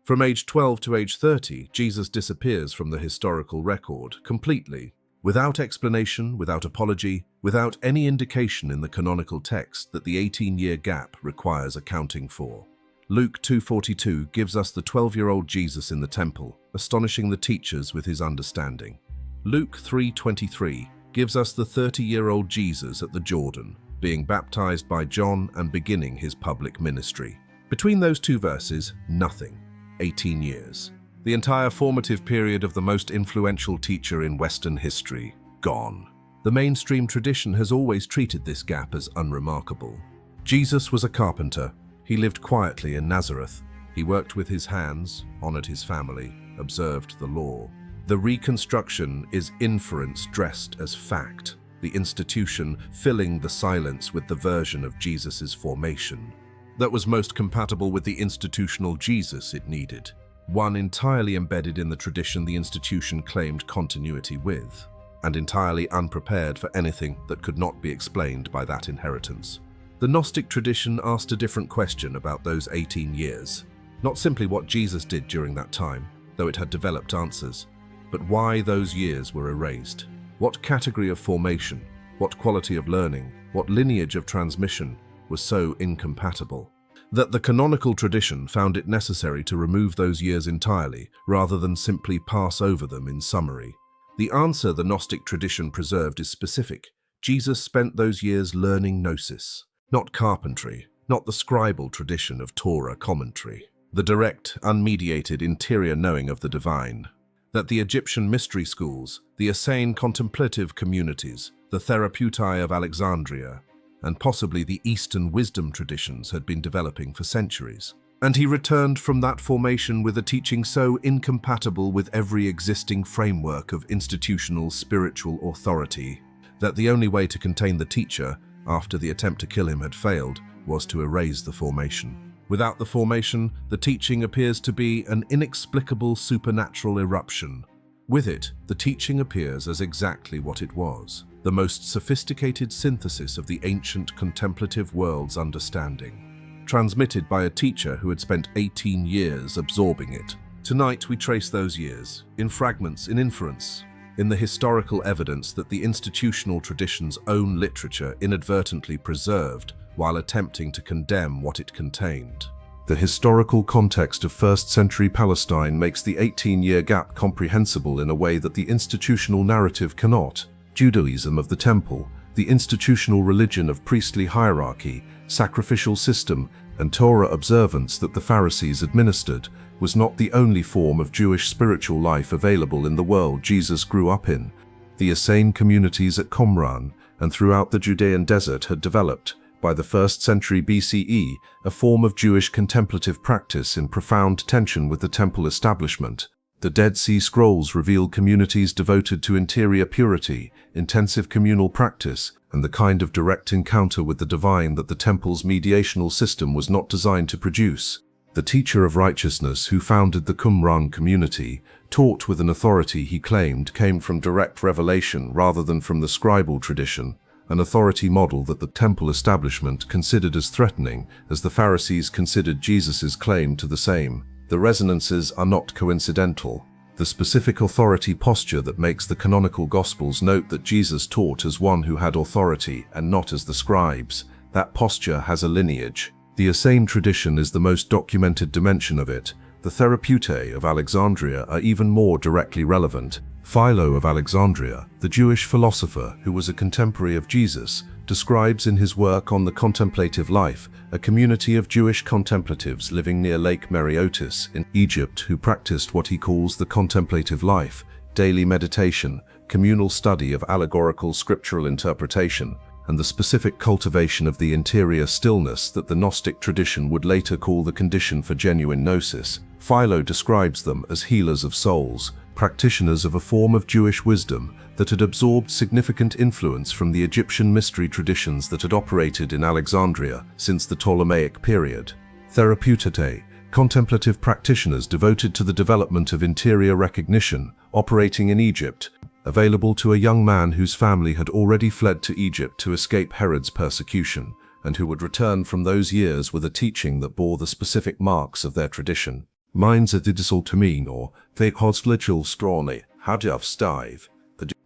From age 12 to age 30, Jesus disappears from the historical record completely, without explanation, without apology, without any indication in the canonical text that the 18-year gap requires accounting for. Luke 2:42 gives us the 12-year-old Jesus in the temple, astonishing the teachers with his understanding. Luke 3:23 gives us the 30-year-old Jesus at the Jordan, being baptized by John and beginning his public ministry. Between those two verses, nothing. 18 years. The entire formative period of the most influential teacher in Western history, gone. The mainstream tradition has always treated this gap as unremarkable. Jesus was a carpenter. He lived quietly in Nazareth. He worked with his hands, honored his family, observed the law. The reconstruction is inference dressed as fact, the institution filling the silence with the version of Jesus's formation that was most compatible with the institutional Jesus it needed, one entirely embedded in the tradition the institution claimed continuity with, and entirely unprepared for anything that could not be explained by that inheritance. The Gnostic tradition asked a different question about those 18 years, not simply what Jesus did during that time, though it had developed answers, but why those years were erased. What category of formation, what quality of learning, what lineage of transmission was so incompatible that the canonical tradition found it necessary to remove those years entirely rather than simply pass over them in summary. The answer the Gnostic tradition preserved is specific. Jesus spent those years learning gnosis, not carpentry, not the scribal tradition of Torah commentary, the direct, unmediated interior knowing of the divine. That the Egyptian mystery schools, the Essene contemplative communities, the Therapeutae of Alexandria, and possibly the Eastern wisdom traditions had been developing for centuries. And he returned from that formation with a teaching so incompatible with every existing framework of institutional spiritual authority that the only way to contain the teacher, after the attempt to kill him had failed, was to erase the formation. Without the formation, the teaching appears to be an inexplicable supernatural eruption. With it, the teaching appears as exactly what it was, the most sophisticated synthesis of the ancient contemplative world's understanding, transmitted by a teacher who had spent 18 years absorbing it. Tonight we trace those years, in fragments, in inference, in the historical evidence that the institutional tradition's own literature inadvertently preserved while attempting to condemn what it contained. The historical context of first-century Palestine makes the 18-year gap comprehensible in a way that the institutional narrative cannot. Judaism of the temple, the institutional religion of priestly hierarchy, sacrificial system, and Torah observance that the Pharisees administered, was not the only form of Jewish spiritual life available in the world Jesus grew up in. The Essene communities at Qumran and throughout the Judean desert had developed, by the 1st century BCE, a form of Jewish contemplative practice in profound tension with the temple establishment. The Dead Sea Scrolls reveal communities devoted to interior purity, intensive communal practice, and the kind of direct encounter with the divine that the temple's mediational system was not designed to produce. The teacher of righteousness who founded the Qumran community taught with an authority he claimed came from direct revelation rather than from the scribal tradition, an authority model that the temple establishment considered as threatening as the Pharisees considered Jesus's claim to the same. The resonances are not coincidental. The specific authority posture that makes the canonical Gospels note that Jesus taught as one who had authority and not as the scribes. That posture has a lineage. The Essene tradition is the most documented dimension of it. The Therapeutae of Alexandria are even more directly relevant. Philo of Alexandria, the Jewish philosopher who was a contemporary of Jesus, describes in his work on the contemplative life a community of Jewish contemplatives living near Lake Mereotis in Egypt who practiced what he calls the contemplative life, daily meditation, communal study of allegorical scriptural interpretation, and the specific cultivation of the interior stillness that the Gnostic tradition would later call the condition for genuine gnosis. Philo describes them as healers of souls, practitioners of a form of Jewish wisdom that had absorbed significant influence from the Egyptian mystery traditions that had operated in Alexandria since the Ptolemaic period. Therapeutae, contemplative practitioners devoted to the development of interior recognition, operating in Egypt, available to a young man whose family had already fled to Egypt to escape Herod's persecution, and who would return from those years with a teaching that bore the specific marks of their tradition. Minds are digital to mean or they literal strongly, hadjav stive.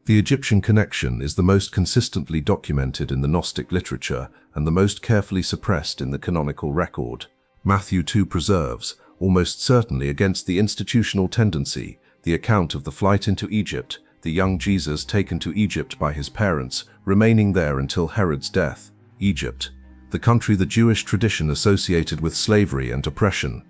The Egyptian connection is the most consistently documented in the Gnostic literature and the most carefully suppressed in the canonical record. Matthew 2 preserves, almost certainly against the institutional tendency, the account of the flight into Egypt, the young Jesus taken to Egypt by his parents, remaining there until Herod's death. Egypt, the country the Jewish tradition associated with slavery and oppression,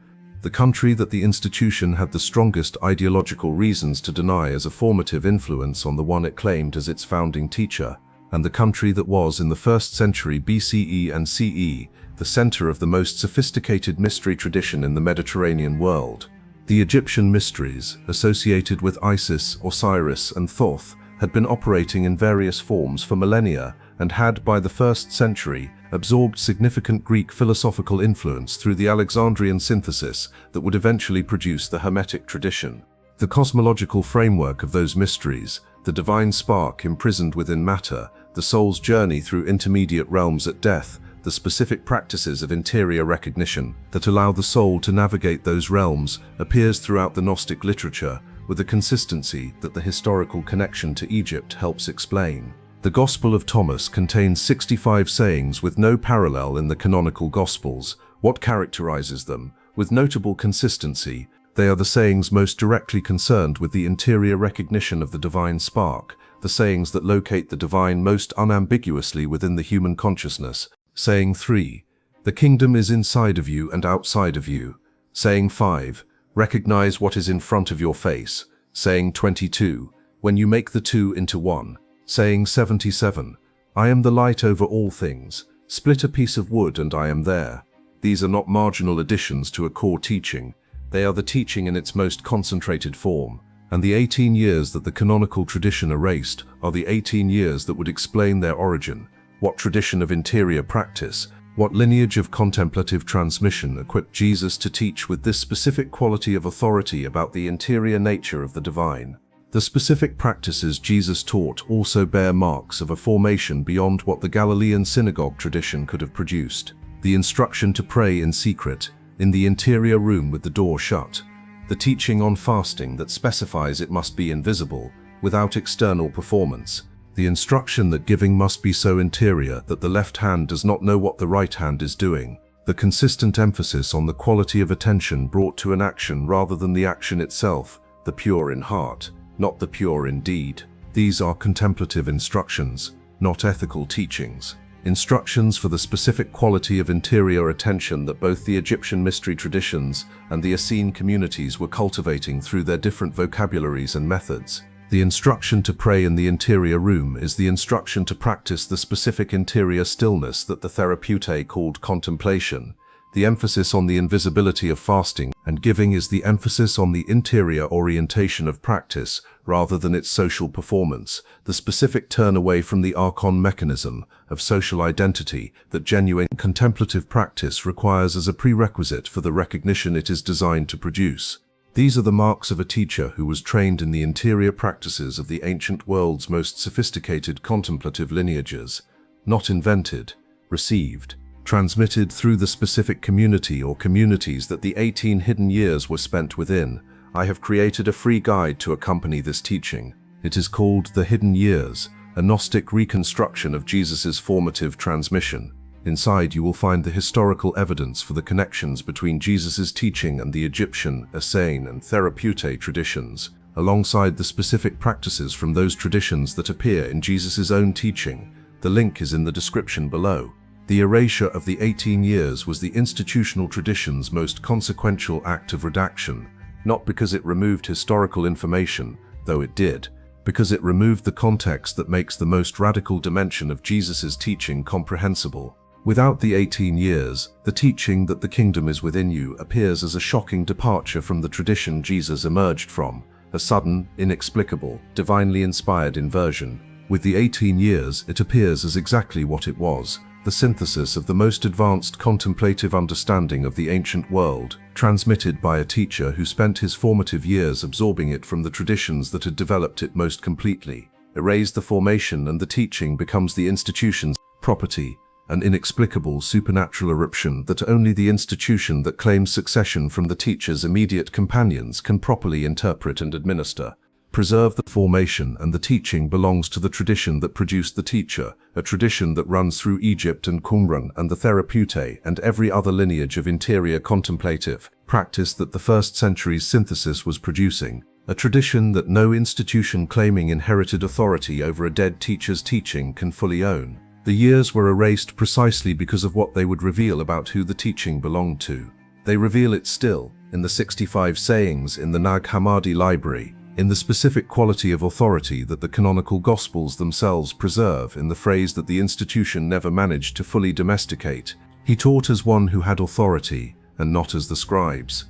the country that the institution had the strongest ideological reasons to deny as a formative influence on the one it claimed as its founding teacher, and the country that was in the 1st century BCE and CE, the center of the most sophisticated mystery tradition in the Mediterranean world. The Egyptian mysteries, associated with Isis, Osiris, and Thoth, had been operating in various forms for millennia and had, by the 1st century, absorbed significant Greek philosophical influence through the Alexandrian synthesis that would eventually produce the Hermetic tradition. The cosmological framework of those mysteries, the divine spark imprisoned within matter, the soul's journey through intermediate realms at death, the specific practices of interior recognition that allow the soul to navigate those realms, appears throughout the Gnostic literature with a consistency that the historical connection to Egypt helps explain. The Gospel of Thomas contains 65 sayings with no parallel in the canonical Gospels. What characterizes them? With notable consistency, they are the sayings most directly concerned with the interior recognition of the divine spark, the sayings that locate the divine most unambiguously within the human consciousness. Saying 3, the kingdom is inside of you and outside of you. Saying 5, recognize what is in front of your face. Saying 22, when you make the two into one. Saying 77, I am the light over all things. Split a piece of wood and I am there. These are not marginal additions to a core teaching. They are the teaching in its most concentrated form. And the 18 years that the canonical tradition erased are the 18 years that would explain their origin. What tradition of interior practice, what lineage of contemplative transmission equipped Jesus to teach with this specific quality of authority about the interior nature of the divine? The specific practices Jesus taught also bear marks of a formation beyond what the Galilean synagogue tradition could have produced. The instruction to pray in secret, in the interior room with the door shut. The teaching on fasting that specifies it must be invisible, without external performance. The instruction that giving must be so interior that the left hand does not know what the right hand is doing. The consistent emphasis on the quality of attention brought to an action rather than the action itself, the pure in heart, not the pure in deed. These are contemplative instructions, not ethical teachings. Instructions for the specific quality of interior attention that both the Egyptian mystery traditions and the Essene communities were cultivating through their different vocabularies and methods. The instruction to pray in the interior room is the instruction to practice the specific interior stillness that the therapeute called contemplation. The emphasis on the invisibility of fasting and giving is the emphasis on the interior orientation of practice rather than its social performance, the specific turn away from the archon mechanism of social identity that genuine contemplative practice requires as a prerequisite for the recognition it is designed to produce. These are the marks of a teacher who was trained in the interior practices of the ancient world's most sophisticated contemplative lineages, not invented, received, transmitted through the specific community or communities that the 18 hidden years were spent within. I have created a free guide to accompany this teaching. It is called The Hidden Years, a Gnostic reconstruction of Jesus's formative transmission. Inside you will find the historical evidence for the connections between Jesus's teaching and the Egyptian, Essene, and Therapeute traditions, alongside the specific practices from those traditions that appear in Jesus's own teaching. The link is in the description below. The erasure of the 18 years was the institutional tradition's most consequential act of redaction, not because it removed historical information, though it did, because it removed the context that makes the most radical dimension of Jesus's teaching comprehensible. Without the 18 years, the teaching that the kingdom is within you appears as a shocking departure from the tradition Jesus emerged from, a sudden, inexplicable, divinely inspired inversion. With the 18 years, it appears as exactly what it was, the synthesis of the most advanced contemplative understanding of the ancient world, transmitted by a teacher who spent his formative years absorbing it from the traditions that had developed it most completely. Erase the formation and the teaching becomes the institution's property, an inexplicable supernatural eruption that only the institution that claims succession from the teacher's immediate companions can properly interpret and administer. Preserve the formation, and the teaching belongs to the tradition that produced the teacher, a tradition that runs through Egypt and Qumran and the Therapeutae and every other lineage of interior contemplative practice that the first century's synthesis was producing, a tradition that no institution claiming inherited authority over a dead teacher's teaching can fully own. The years were erased precisely because of what they would reveal about who the teaching belonged to. They reveal it still, in the 65 sayings in the Nag Hammadi library, in the specific quality of authority that the canonical Gospels themselves preserve, in the phrase that the institution never managed to fully domesticate. He taught as one who had authority, and not as the scribes.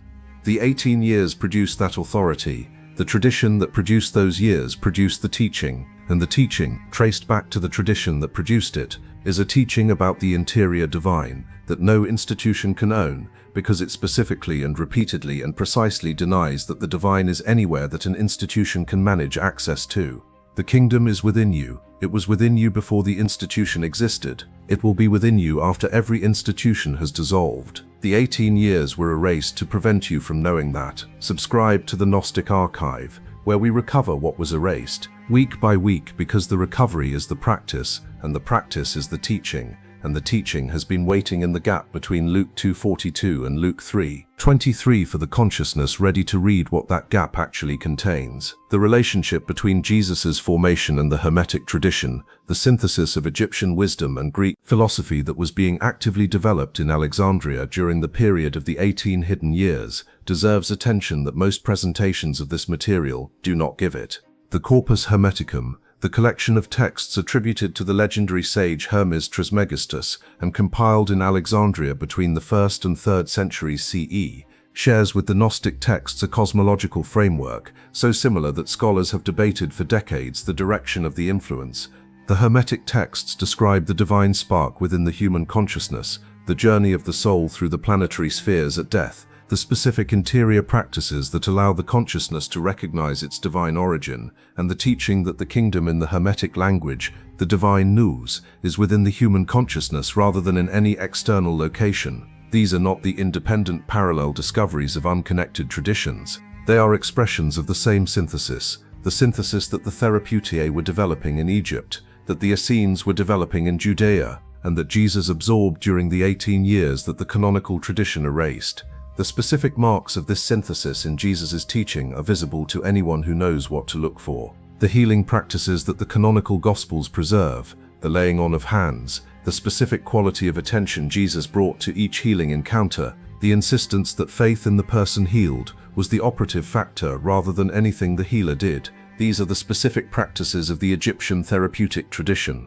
The 18 years produced that authority. The tradition that produced those years produced the teaching, and the teaching, traced back to the tradition that produced it, is a teaching about the interior divine that no institution can own, because it specifically and repeatedly and precisely denies that the divine is anywhere that an institution can manage access to. The kingdom is within you. It was within you before the institution existed. It will be within you after every institution has dissolved. The 18 years were erased to prevent you from knowing that. Subscribe to the Gnostic archive, where we recover what was erased, week by week, because the recovery is the practice, and the practice is the teaching, and the teaching has been waiting in the gap between Luke 2:42 and Luke 3:23 for the consciousness ready to read what that gap actually contains. The relationship between Jesus's formation and the Hermetic tradition, the synthesis of Egyptian wisdom and Greek philosophy that was being actively developed in Alexandria during the period of the 18 hidden years, deserves attention that most presentations of this material do not give it. The Corpus Hermeticum, the collection of texts attributed to the legendary sage Hermes Trismegistus and compiled in Alexandria between the 1st and 3rd centuries CE, shares with the Gnostic texts a cosmological framework so similar that scholars have debated for decades the direction of the influence. The Hermetic texts describe the divine spark within the human consciousness, the journey of the soul through the planetary spheres at death, the specific interior practices that allow the consciousness to recognize its divine origin, and the teaching that the kingdom in the Hermetic language, the divine nous, is within the human consciousness rather than in any external location. These are not the independent parallel discoveries of unconnected traditions. They are expressions of the same synthesis, the synthesis that the Therapeutae were developing in Egypt, that the Essenes were developing in Judea, and that Jesus absorbed during the 18 years that the canonical tradition erased. The specific marks of this synthesis in Jesus' teaching are visible to anyone who knows what to look for. The healing practices that the canonical Gospels preserve, the laying on of hands, the specific quality of attention Jesus brought to each healing encounter, the insistence that faith in the person healed was the operative factor rather than anything the healer did. These are the specific practices of the Egyptian therapeutic tradition.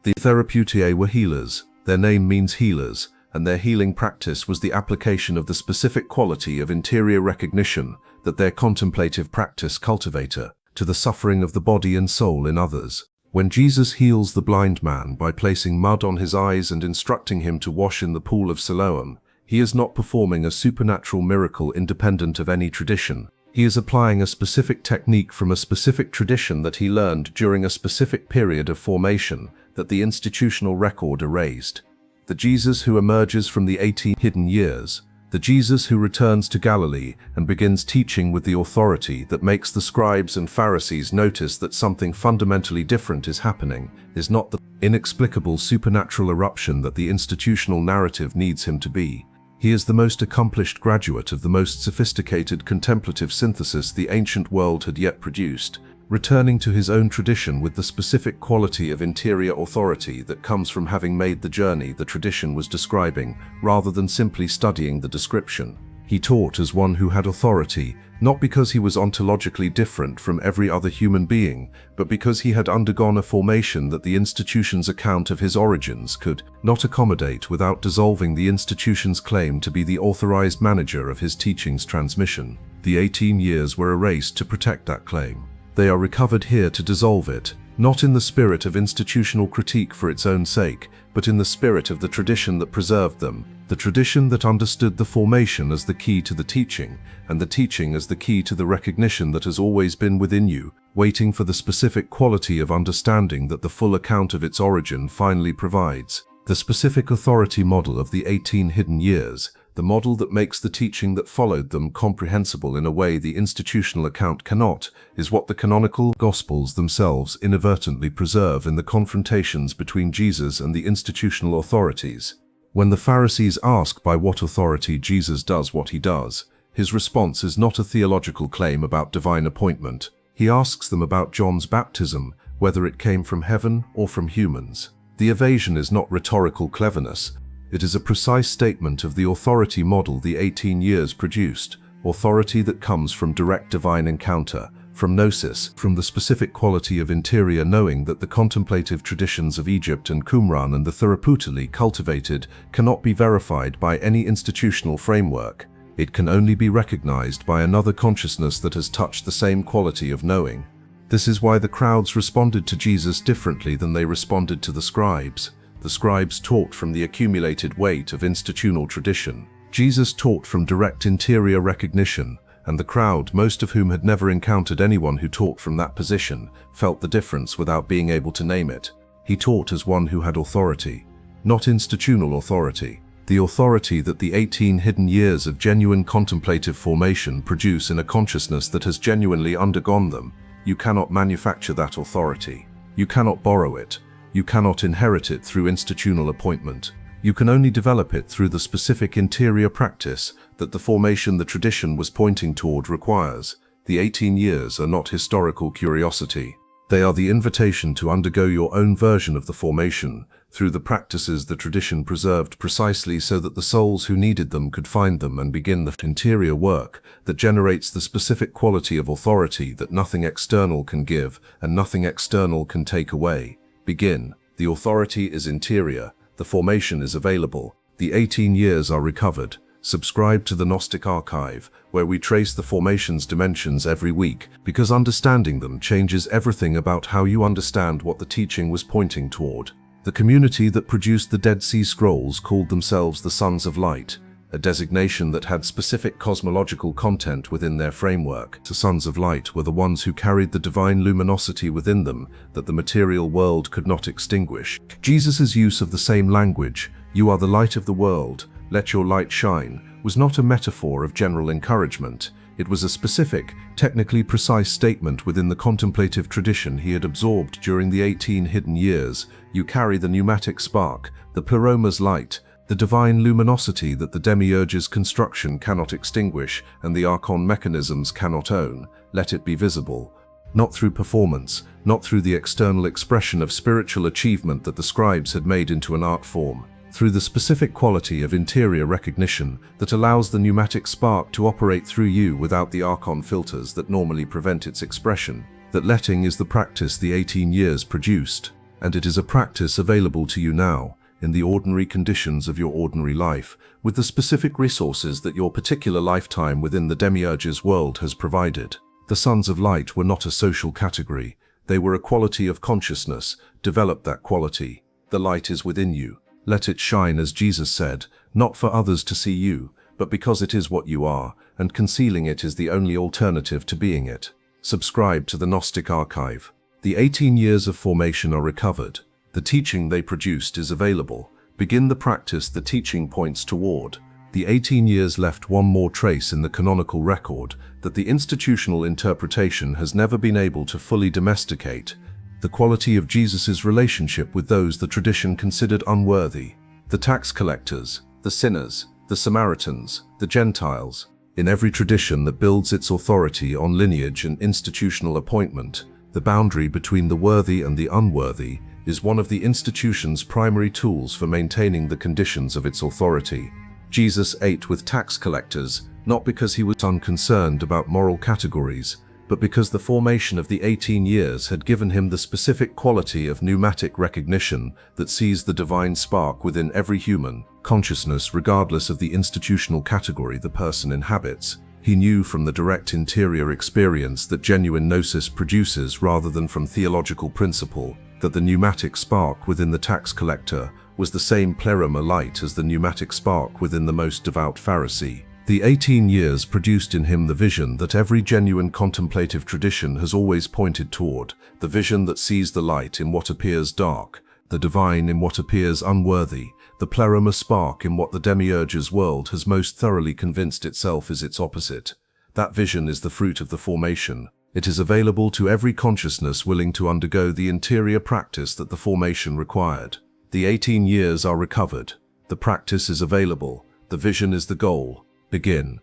The Therapeutae were healers. Their name means healers, and their healing practice was the application of the specific quality of interior recognition that their contemplative practice cultivated to the suffering of the body and soul in others. When Jesus heals the blind man by placing mud on his eyes and instructing him to wash in the pool of Siloam, he is not performing a supernatural miracle independent of any tradition. He is applying a specific technique from a specific tradition that he learned during a specific period of formation that the institutional record erased. The Jesus who emerges from the 18 hidden years, the Jesus who returns to Galilee and begins teaching with the authority that makes the scribes and Pharisees notice that something fundamentally different is happening, is not the inexplicable supernatural eruption that the institutional narrative needs him to be. He is the most accomplished graduate of the most sophisticated contemplative synthesis the ancient world had yet produced, returning to his own tradition with the specific quality of interior authority that comes from having made the journey the tradition was describing, rather than simply studying the description. He taught as one who had authority, not because he was ontologically different from every other human being, but because he had undergone a formation that the institution's account of his origins could not accommodate without dissolving the institution's claim to be the authorized manager of his teaching's transmission. The 18 years were erased to protect that claim. They are recovered here to dissolve it, not in the spirit of institutional critique for its own sake, but in the spirit of the tradition that preserved them, the tradition that understood the formation as the key to the teaching, and the teaching as the key to the recognition that has always been within you, waiting for the specific quality of understanding that the full account of its origin finally provides. The specific authority model of the 18 hidden years, the model that makes the teaching that followed them comprehensible in a way the institutional account cannot, is what the canonical Gospels themselves inadvertently preserve in the confrontations between Jesus and the institutional authorities. When the Pharisees ask by what authority Jesus does what he does, his response is not a theological claim about divine appointment. He asks them about John's baptism, whether it came from heaven or from humans. The evasion is not rhetorical cleverness. It is a precise statement of the authority model the 18 years produced, authority that comes from direct divine encounter, from gnosis, from the specific quality of interior knowing that the contemplative traditions of Egypt and Qumran and the Therapeutally cultivated cannot be verified by any institutional framework. It can only be recognized by another consciousness that has touched the same quality of knowing. This is why the crowds responded to Jesus differently than they responded to the scribes. The scribes taught from the accumulated weight of institutional tradition. Jesus taught from direct interior recognition, and the crowd, most of whom had never encountered anyone who taught from that position, felt the difference without being able to name it. He taught as one who had authority, not institutional authority. The authority that the 18 hidden years of genuine contemplative formation produce in a consciousness that has genuinely undergone them. You cannot manufacture that authority. You cannot borrow it. You cannot inherit it through institutional appointment. You can only develop it through the specific interior practice that the formation the tradition was pointing toward requires. The 18 years are not historical curiosity. They are the invitation to undergo your own version of the formation through the practices the tradition preserved precisely so that the souls who needed them could find them and begin the interior work that generates the specific quality of authority that nothing external can give and nothing external can take away. Begin. The authority is interior. The formation is available. The 18 years are recovered. Subscribe to the Gnostic archive, where we trace the formation's dimensions every week, because understanding them changes everything about how you understand what the teaching was pointing toward. The community that produced the Dead Sea Scrolls called themselves the Sons of Light, a designation that had specific cosmological content within their framework. The Sons of Light were the ones who carried the divine luminosity within them that the material world could not extinguish. Jesus' use of the same language, "You are the light of the world, let your light shine," was not a metaphor of general encouragement. It was a specific, technically precise statement within the contemplative tradition he had absorbed during the 18 hidden years. You carry the pneumatic spark, the pleroma's light, the divine luminosity that the demiurge's construction cannot extinguish and the archon mechanisms cannot own. Let it be visible. Not through performance, not through the external expression of spiritual achievement that the scribes had made into an art form. Through the specific quality of interior recognition that allows the pneumatic spark to operate through you without the archon filters that normally prevent its expression. That letting is the practice the 18 years produced, and it is a practice available to you now, in the ordinary conditions of your ordinary life, with the specific resources that your particular lifetime within the demiurge's world has provided. The Sons of Light were not a social category. They were a quality of consciousness. Develop that quality. The light is within you. Let it shine, as Jesus said, not for others to see you, but because it is what you are, and concealing it is the only alternative to being it. Subscribe to the Gnostic archive. The 18 years of formation are recovered. The teaching they produced is available. Begin the practice the teaching points toward. The 18 years left one more trace in the canonical record that the institutional interpretation has never been able to fully domesticate: the quality of Jesus' relationship with those the tradition considered unworthy. The tax collectors, the sinners, the Samaritans, the Gentiles. In every tradition that builds its authority on lineage and institutional appointment, the boundary between the worthy and the unworthy is one of the institution's primary tools for maintaining the conditions of its authority. Jesus ate with tax collectors, not because he was unconcerned about moral categories, but because the formation of the 18 years had given him the specific quality of pneumatic recognition that sees the divine spark within every human consciousness regardless of the institutional category the person inhabits. He knew from the direct interior experience that genuine gnosis produces rather than from theological principle, that the pneumatic spark within the tax collector was the same pleroma light as the pneumatic spark within the most devout Pharisee. The 18 years produced in him the vision that every genuine contemplative tradition has always pointed toward, the vision that sees the light in what appears dark, the divine in what appears unworthy, the pleroma spark in what the demiurge's world has most thoroughly convinced itself is its opposite. That vision is the fruit of the formation. It is available to every consciousness willing to undergo the interior practice that the formation required. The 18 years are recovered. The practice is available. The vision is the goal. Begin.